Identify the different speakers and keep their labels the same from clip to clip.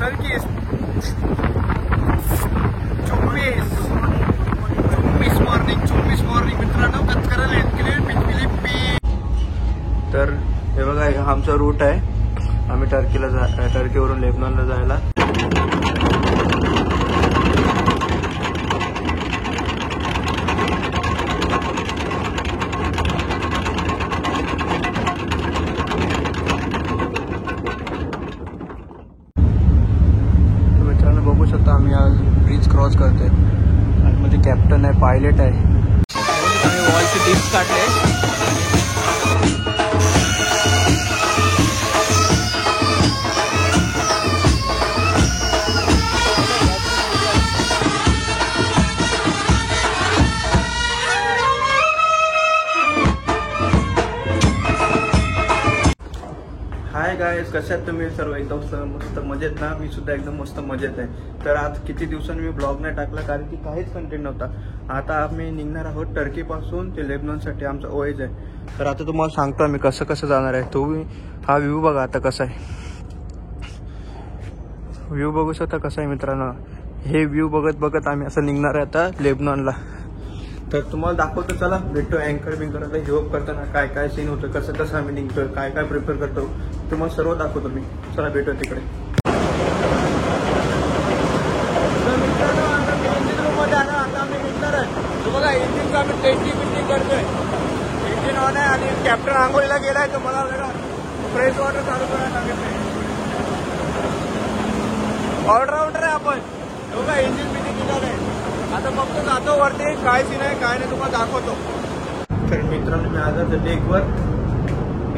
Speaker 1: Turkey 24 morning मित्रांनो कचकराला तर हे बघा हा आमचा रूट आहे. आम्ही टर्कीवरून लेबनॉनला जायला. मित्रांनो बघू शकता आम्ही आज ब्रिज क्रॉस करतोय आणि मध्ये कॅप्टन आहे, पायलट आहे. आम्ही वॉलचे डिप्स काढले. हाय गाईज, कसे आहेत तुम्ही सर्व? एकदम मस्त मजेत ना? मी सुद्धा एकदम मस्त मजेत आहे. तर आज किती दिवसांनी मी ब्लॉग नाही टाकला कारण की काहीच कंटेंट नव्हता. आता आम्ही निघणार आहोत टर्कीपासून ते लेबनॉनसाठी. आमचा ओएज आहे. तर आता तुम्हाला सांगतो आम्ही कसं कसं जाणार आहे. तुम्ही हा व्ह्यू बघा आता कसा आहे. व्ह्यू बघू शकता कसा आहे मित्रांनो. हे व्ह्यू बघत बघत आम्ही असं निघणार आहे आता लेबनॉनला. तर तुम्हाला दाखवतो, चला भेटतो. अँकर बिंकर आता हिवअप करताना काय काय सीन होतं, कसं कसं आम्ही निघतोय, काय काय प्रिपेअर करतो, तुम्हाला सर्व दाखवतो मी. चला भेटूया तिकडे. इंजिन रूममध्ये आलो, आता आम्ही निघणार आहे. बघा इंजिनचं आम्ही टेस्टिंग करतोय. इंजिन ऑन आहे आणि कॅप्टन आंघोळीला गेलाय. तर मला फ्रेश वॉटर चालू करायला सांगितलंय. ऑलराऊंडर आहे आपण. बघा इंजिन बिजिन निघालंय. आता फक्त जातो वरती, काय सीन आहे काय नाही तुम्हाला दाखवतो. तर मित्रांनो मी आज डेकवर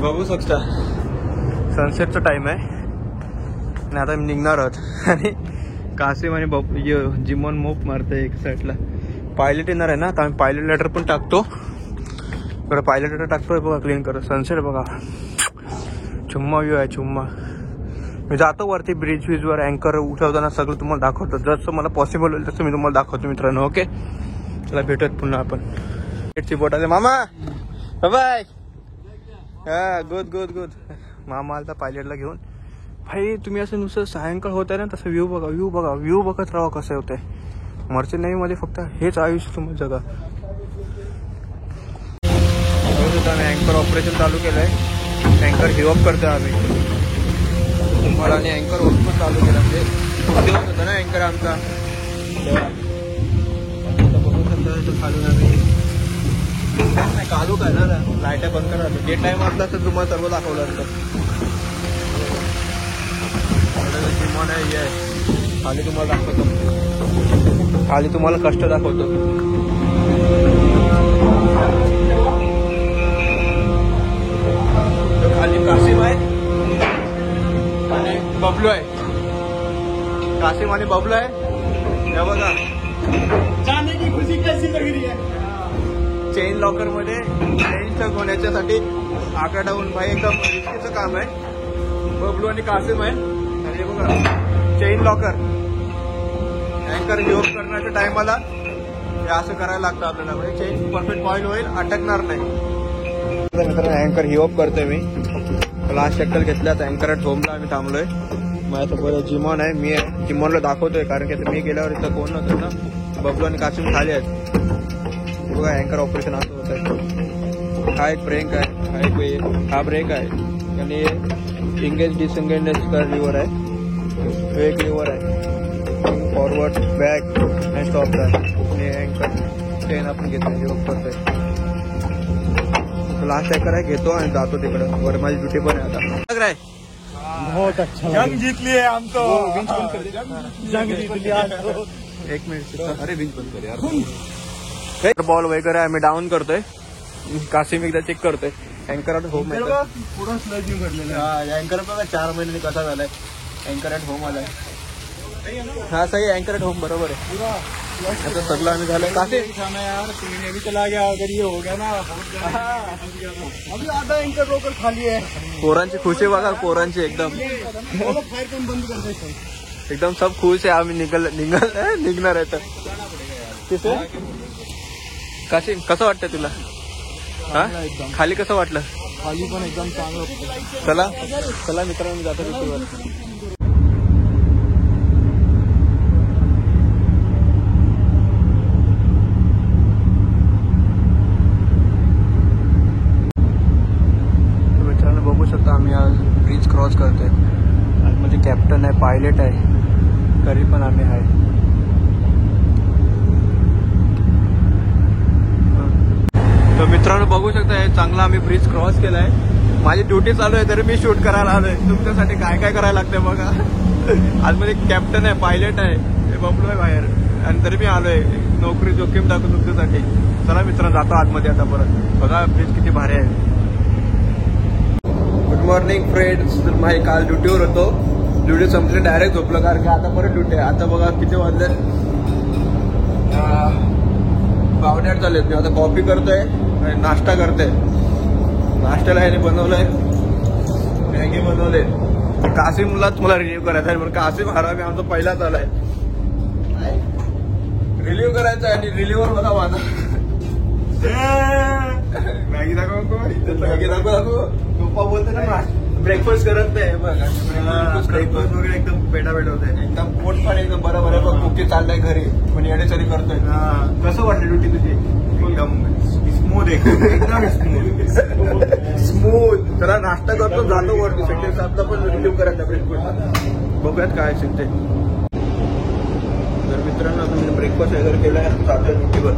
Speaker 1: बघू शकता सनसेटचा टाइम आहे आणि आता मी निघणार आहोत. आणि कासिम आणि जिमॉन मोप मारतोय एक साईडला. पायलट येणार आहे ना, आता आम्ही पायलट लेटर पण टाकतो. बरं पायलट लेटर टाकतोय बघा. क्लीन करतो सनसेट बघा. चुम्मा व्ह्यू आहे चुम्मा. मी जातो वरती ब्रिजवर. अँकर उठवताना सगळं तुम्हाला दाखवतो. जसं मला पॉसिबल होईल तसं मी तुम्हाला दाखवतो मित्रांनो. ओके चला भेटूयात पुन्हा आपण. ची बोट आले मामा. बाय. हा गुड गुड गुड. मामा आलता पायलटला घेऊन. भाई तुम्ही असं नुसतं सायंकाळ होत आहे ना तसं व्ह्यू बघा. व्ह्यू बघत राहा कसं होतंय. मर्चंट नेव्ही मध्ये फक्त हेच आयुष्य तुम्हाला जगा. आम्ही अँकर ऑपरेशन चालू केलंय. अँकर हिवअप करतोय आम्ही तुम्हाला. आणि अँकर वर्क पण चालू केलं म्हणजे दिवस होता ना अँकर आमचा. बघू शकता खालून आम्ही नाही कालू काय ना लाईट बंद करा. जे टाइम असला तर तुम्हाला सर्व दाखवलं असतं. जिमॉन आहे हे आहे. खाली तुम्हाला दाखवतो. खाली तुम्हाला कष्ट दाखवतो. खाली कासिम आहे आणि बबलू आहे. कासिम आणि बबलू आहे. हे बघा जाने की खुशी कैसी लग रही है. चेन लॉकर मध्ये चेन होण्याच्यासाठी आकडा डाऊन भाई एकदम रिस्कीचं काम आहे. बबलू आणि कासिम आहे. आणि हे बघा चेन लॉकर. अँकर हिवअप करण्याच्या टायमाला हे असं करायला लागतं आपल्याला. म्हणजे चेन परफेक्ट कॉईल होईल, अटकणार नाही. मित्रांनो अँकर हिवअप करतोय मी. लास्ट चक्कर घेतल्यात. अँकर ॲट होमला आम्ही थांबलोय. माझ्यासोबत जिमॉन आहे, मी आहे. जिमॉनला दाखवतोय कारण की मी गेल्यावर इथं कोण नव्हतं ना. बबलू आणि कासिम खाली आहेत. बघा अँकर ऑपरेशन असं होत आहे. हा एक ब्रेक आहे, हा ब्रेक आहे आणि इंगेज डिसंगेज का लिव्हर आहे. एक लिव्हर आहे. फॉरवर्ड बॅक आणि स्टॉप आहे. आणि अँकर चेन आपण घेतोय हिवअप करतोय. लास्ट अँकर आहे घेतो आणि जातो तिकडं. वर माझी ड्युटी पण आहे आता. बहुत अच्छा जंग जीतली आहे आमचं. जंग जीतली आज. एक मिनिट. अरे बिंच बंद कर यार. बॉल वगैरे आम्ही डाऊन करतोय. कासिम एकदा चेक करतोय. अँकर ॲट होम आहे. अँकर बघा 4 महिन्यांनी कसा झालाय. अँकर ॲट होम आलाय. हा सही अँकर ॲट होम बरोबर आहे. आता सगळं आम्ही झालंय. कासिम यार तुम्ही भी चला गया अगर ये हो गया ना. अभी आधा अँकर रोकर खाली आहे. पोरांची खुशी बघा. पोरांची एकदम एकदम सब खुश आहे. आम्ही निघणार आहे तर. कासिम कसं वाटतं तुला? हा खाली कसं वाटलं? खाली पण एकदम चांगलं. चला चला मित्रांनो जातो तिथवर. होते. आतमध्ये कॅप्टन आहे, पायलट आहे, तरी पण आम्ही आहे. तर मित्रांनो बघू शकता हे चांगला आम्ही ब्रिज क्रॉस केलाय. माझी ड्युटी चालू आहे तरी मी शूट करायला आलोय. तुमच्यासाठी काय काय करायला लागतंय बघा. आतमध्ये कॅप्टन आहे, पायलट आहे, बबलू आहे बाहेर, आणि तरी मी आलोय नोकरी जोखीम टाकून तुमच्यासाठी. चला मित्रांनो जातो आतमध्ये आता परत. बघा ब्रिज किती भारी आहे. Good morning friends. तर माझी काल ड्युटीवर होतो, ड्युटी संपली डायरेक्ट झोपलं कारण की आता परत ड्युटी आहे. आता बघा किती वाजले, 8:15 चालेल. मी आता कॉफी करतोय आणि नाश्ता करतोय. नाश्त्याला ह्याने बनवलंय मॅगी बनवले. कासिमलाच मला रिलीव्ह करायचा आहे. म्हणून कासिम हरामी आमचा पहिलाच आलाय रिलीव्ह करायचा आहे. आणि रिलीव्हर बघा माझा मॅगी दाखव, मॅगी दाखव. पप्पा बोलते ना ब्रेकफास्ट करत नाही बघा. ब्रेकफास्ट वगैरे एकदम पेटा होते, एकदम पोट पण एकदम बरोबर आहे. कुकी चाललंय घरी पण येणेसरी करतोय. कसं वाटलं ड्युटी तुझी? एकदम स्मूथ, एकदम स्मूथ. जरा नाश्ता करतो जातो वरती. सेकंड आपला पण रिलीव्ह करायचा ब्रेकफास्ट. बघूयात काय असेल ते. तर मित्रांनो तुम्ही ब्रेकफास्ट वगैरे केलाय, जातोय ड्युटीवर.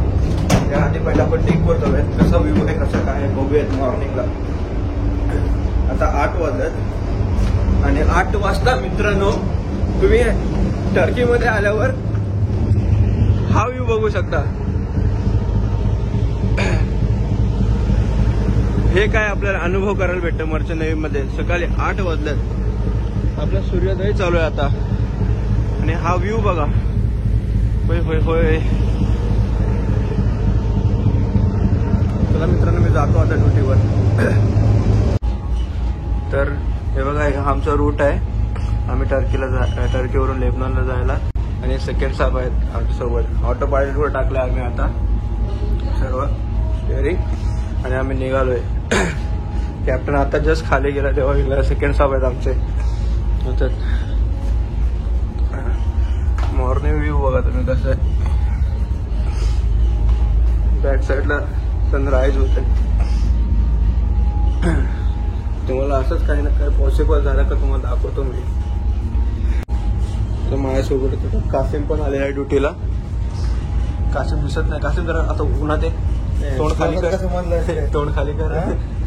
Speaker 1: त्याआधी पहिला आपण डेकवर जाऊयात, कसा व्ह्यू आहे कसं काय बघूयात मॉर्निंगला. आता 8 वाजल्यात आणि 8 वाजता मित्रांनो तुम्ही टर्कीमध्ये आल्यावर हा व्ह्यू बघू शकता. हे काय आपल्याला अनुभव करायला भेटतं मर्चंट नेव्हीमध्ये. सकाळी 8 वाजल्यात, आपला सूर्योदय चालू आहे आता. आणि हा व्ह्यू बघा. होय होय होय. चला मित्रांनो मी जातो आता ड्युटीवर. तर हे बघा हा आमचा रूट आहे. आम्ही टर्कीवरून लेबनॉनला जायला. आणि सेकंड साहेब आहेत आमच्यासोबत. ऑटो पायलटवर टाकलं आम्ही आता सर्व स्टेअरिंग आणि आम्ही निघालोय. कॅप्टन आता जस्ट खाली गेला तेव्हा सेकंड साहेब आहेत आमचे. मॉर्निंग व्ह्यू बघा तुम्ही कसं आहे. बॅक साईडला सनराईज होते. तुम्हाला असंच काही ना काही पॉसिबल झालं का तुम्हाला दाखवतो मी. तर माझ्यासोबत कासिम पण आले आहे ड्युटीला. कासिम दिसत नाही. कासिम जरा आता उन्हात आहे, तोंड खाली कर, तोंड खाली कर.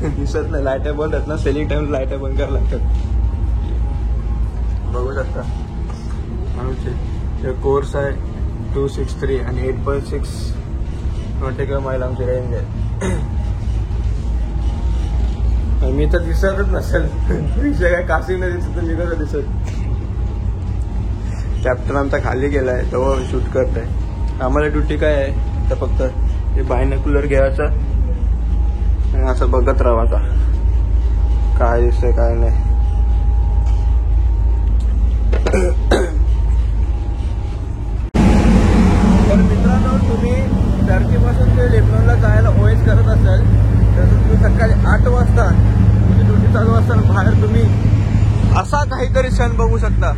Speaker 1: दिसत नाही. लाईट बंद आहेत ना, सेलिंग टाइम लाईट बंद करायला लागतात. बघू शकता आमचे कोर्स आहे 263 आणि 8.6 नॉटिकल माईल आमची रेंज आहे. मी तर दिसतच नसेल. विषय काय कासिम नाही दिसत तर मी कसं दिसत. कॅप्टन आमचा खाली गेलाय तेव्हा शूट करत आहे. आम्हाला ड्युटी काय आहे तर फक्त हे बायनॉक्युलर घ्यायचं आणि असं बघत राहायचा काय दिसतंय काय नाही. तर मित्रांनो तुम्ही टर्कीपासून ते लेबनॉनला जायला ओएस करत असाल तर तुम्ही सकाळी 8 वाजता तुमची ड्युटी चालू असताना बाहेर तुम्ही असा काहीतरी क्षण बघू शकता.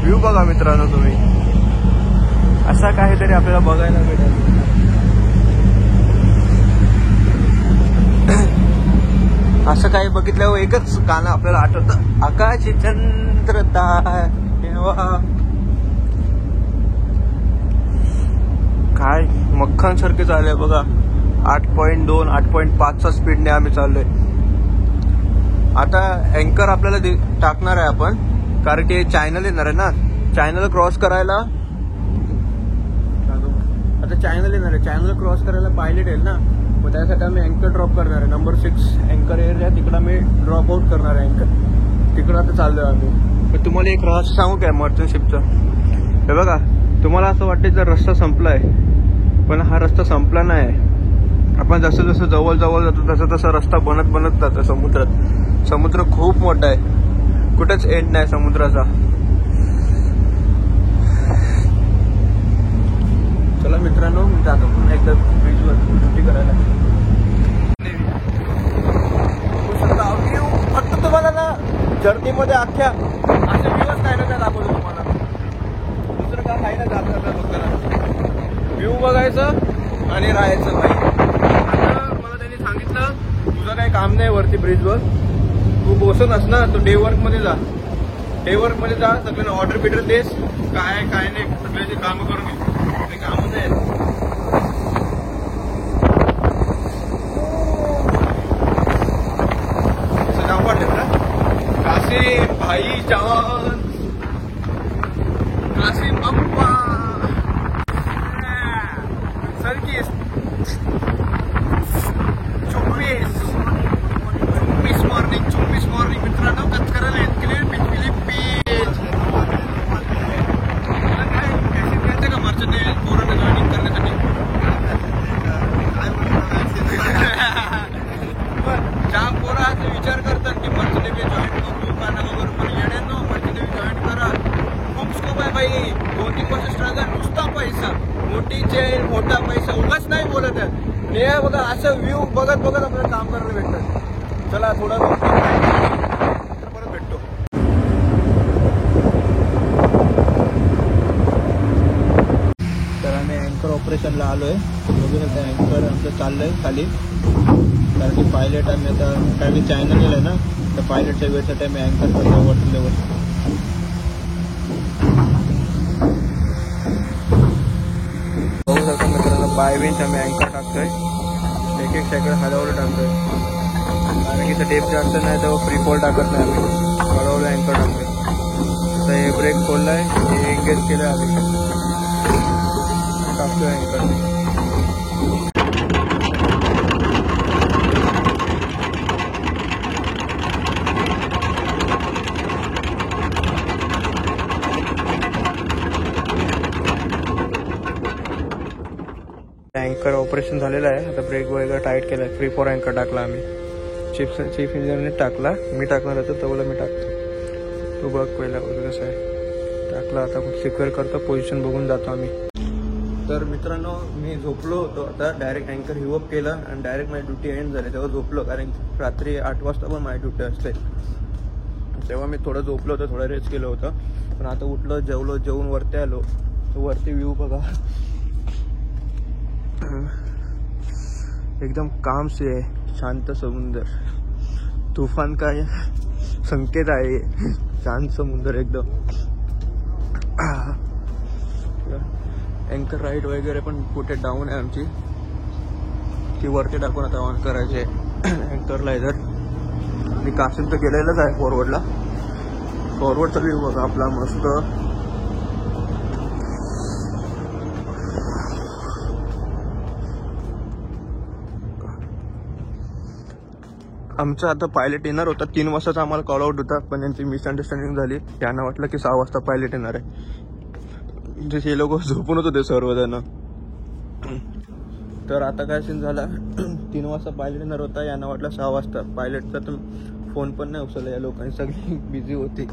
Speaker 1: व्ह्यू बघा मित्रांनो तुम्ही. असा काहीतरी आपल्याला बघायला मिळेल. असं काही बघितल्यावर एकच गाणं आपल्याला आठवतं, आकाशी चंद्र काय मक्खांसारखे चाललंय बघा. 8.2 8.5चा स्पीडने आम्ही चाललोय. आता अँकर आपल्याला टाकणार आहे आपण कारण की चॅनल येणार आहे ना. चॅनल क्रॉस करायला आता चॅनल येणार आहे. चॅनल क्रॉस करायला पायलट येईल ना. मग त्यासाठी आम्ही अँकर ड्रॉप करणार आहे. नंबर 6 अँकर एरिया तिकडं आम्ही ड्रॉप आउट करणार आहे. अँकर तिकडं आता चाललोय आम्ही. पण तुम्हाला एक रहस्य सांगू काय मर्चंटशिपचं. हे बघा तुम्हाला असं वाटतं जर रस्ता संपलाय पण हा रस्ता संपला नाही. आपण जसं जसं जवळ जवळ जातो तसं तसं रस्ता बनत जातो समुद्रात. समुद्र खूप मोठा आहे, कुठेच एंड नाही समुद्राचा. चला मित्रांनो मी जातो पुन्हा एकदा ब्रिजवर ड्युटी करायला. फक्त तुम्हाला ना जर्नीमध्ये अख्ख्या असे व्ह्यूच काय ना काय दाखवतो तुम्हाला. दुसरं काय आहे ना जात फक्त व्ह्यू बघायचं आणि राहायचं भाई. आता मला त्यांनी सांगितलं तुझं काही काम नाही वरती ब्रिजवर, तू बसत ना तो डे वर्क मध्ये जा. डे वर्क मध्ये जा, सगळ्यांना ऑर्डर बिर्डर देस, काय काय नाही सगळ्याची कामं करून घे. काम नाही नाव वाटत ना कासिम भाई जवान, कासिम अप्पा सरकी 24 मॉर्निंग मित्रांनो कच करायला आहेत क्लिअर पिचपिली पेज का मर्चंडाईज पोरांना जॉईनिंग करण्यासाठी. ज्या पोरा विचार करतात की मर्चंडाईज जॉईन करू का नका करू, पण येण्यानो मर्चंडाईज जॉईन करा. खूप स्कोप आहे भाई. 2-3 वर्ष स्ट्रगल, नुसता पैसा, मोठी चेन मोठा पैसा, उगाच नाही बोलत आहे. हे बघा असं व्ह्यू बघत बघत आपल्याला काम करायला भेटतं. चला थोडा परत भेटतो. तर आम्ही अँकर ऑपरेशनला आलोय. बघू शकता अँकर आमचं चाललंय खाली, कारण की पायलट आम्ही आता कारण की चायना गेलं ना, तर पायलटच्या वेळेसाठी आम्ही अँकर करतो वॉटर लेवल. बघू शकता मित्रांनो बाय विंच आम्ही अँकर टाकतोय. एक सायकल हलवलं टाकतोय, कारण की इथं डेप जास्त नाही तर फ्री फॉल टाकत नाही आम्ही, हळवलं अँकर टाकतोय. आता हे ब्रेक खोललाय, हे एंगेज केलं आम्ही, टाकतोय अँकर. अँकर ऑपरेशन झालेलं आहे. आता ब्रेक वगैरे टाईट केला आहे. 3-4 अँकर टाकला आम्ही. चीफ इंजिनियरने टाकला, मी टाकणार होतो तेवढं मी टाकतो. तू बघ पहिला कसं आहे टाकला. आता सिक्युअर करतो, पोझिशन बघून जातो आम्ही. तर मित्रांनो मी झोपलो होतो. आता डायरेक्ट अँकर हिवअप केला आणि डायरेक्ट माझी ड्युटी एंड झाली. तेव्हा झोपलो, कारण रात्री 8 वाजता पण माझी ड्युटी असते. तेव्हा मी थोडं झोपलो होतं, थोडं रेस्ट केलं होतं. पण आता उठलो, जेवून वरती आलो. तर वरती व्ह्यू बघा, एकदम काम से आहे, शांत समुद्र, तुफान का संकेत आहे. शांत समुद्र एकदम. अँकर राईड वगैरे पण कुठे डाऊन आहे आमची, ती वरती टाकून आता ऑन करायचे अँकरला. इधर मी कासिम तर गेलेलंच आहे फॉरवर्डला. फॉरवर्डचा व्ह्यू बघा आपला मस्त. आमचा आता पायलट येणार होता 3 वाजताचा आम्हाला कॉल आउट होता, पण यांची मिसअंडरस्टँडिंग झाली. त्यांना वाटलं की 6 वाजता पायलट येणार आहे. जे हे लोक झोपूनच होते सर्वजण. तर आता काय सीन झाला, 3 वाजता पायलट येणार होता, यांना वाटलं 6 वाजता. पायलटचा तर फोन पण नाही उचलला या लोकांनी, सगळी बिझी होती.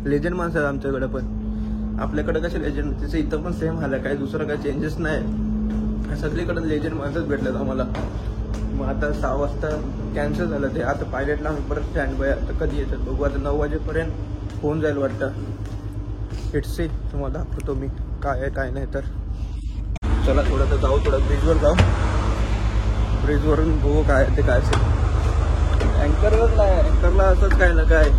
Speaker 1: लेजंड माणसं आहे आमच्याकडे, पण आपल्याकडे कसे लेजंड, तिथे इथं पण सेम झालं. काय दुसरं काय चेंजेस नाही, सगळीकडे लेजंड माणसंच भेटलेत आम्हाला. मग आता 6 वाजता कॅन्सल झालं ते. आता पायलटला आम्ही परत स्टँड बाय, आता कधी येतात बघू. आता 9 वाजेपर्यंत होऊन जाईल वाटतं. इट्स सी, तुम्हाला दाखवतो मी काय आहे काय नाही. तर चला थोडं तर जाऊ, थोडं ब्रिजवर जाऊ. ब्रिजवरून बघू काय ते काय असेल. अँकरवर नाही, अँकरला असंच काय ना काय.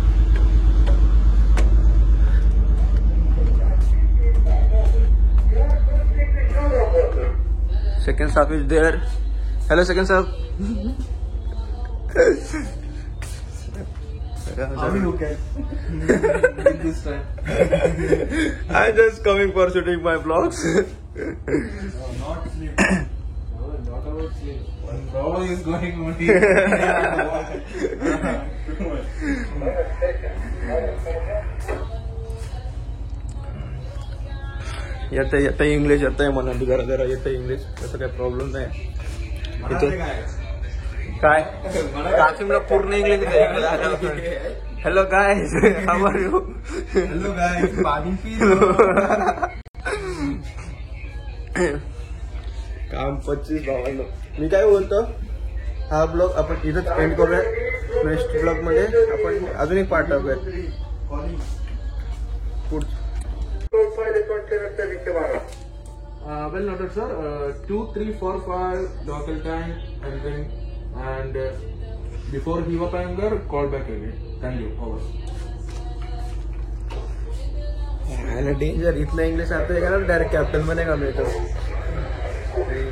Speaker 1: Second staff is there. Hello, second sir.
Speaker 2: How are you okay? This time.
Speaker 1: I'm just coming for shooting my vlogs.
Speaker 2: No, not sleep. No, not about sleep. One bro is going only.
Speaker 1: येतं English, येतं मराठी, जरा येतं English, तसं काही problem नाही. काय कासिमला पूर्ण English. Hello guys, how are you?
Speaker 2: Hello guys, पाणी पी.
Speaker 1: काम 25 भावांनो. मी काय बोलतो, हा ब्लॉग आपण इथंच एंड करूया. नेक्स्ट ब्लॉग मध्ये आपण अजून एक पार्ट टाकूया.
Speaker 2: Well noted, sir. 2, 3, 4, 5 local time, and Before give up anger, call back again. Thank you. Over.
Speaker 1: Danger. इथलं इंग्लिश आता आहे का ना डायरेक्ट कॅप्टन मध्ये का मिळतो.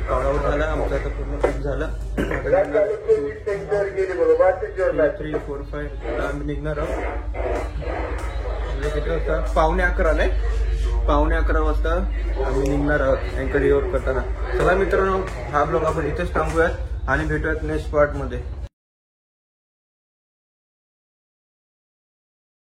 Speaker 1: कॉल आउट झाला आमचा आता पूर्ण काम झालं. 3, 4, 5 आम्ही निघणार आहोत. म्हणजे किती वाजता 11:15 11:15 वाजता आम्ही निघणार आहोत अँकर रिओट करताना. चला मित्रांनो, हा ब्लॉग आपण इथेच थांबूयात आणि भेटूयात नेक्स्ट पार्ट मध्ये.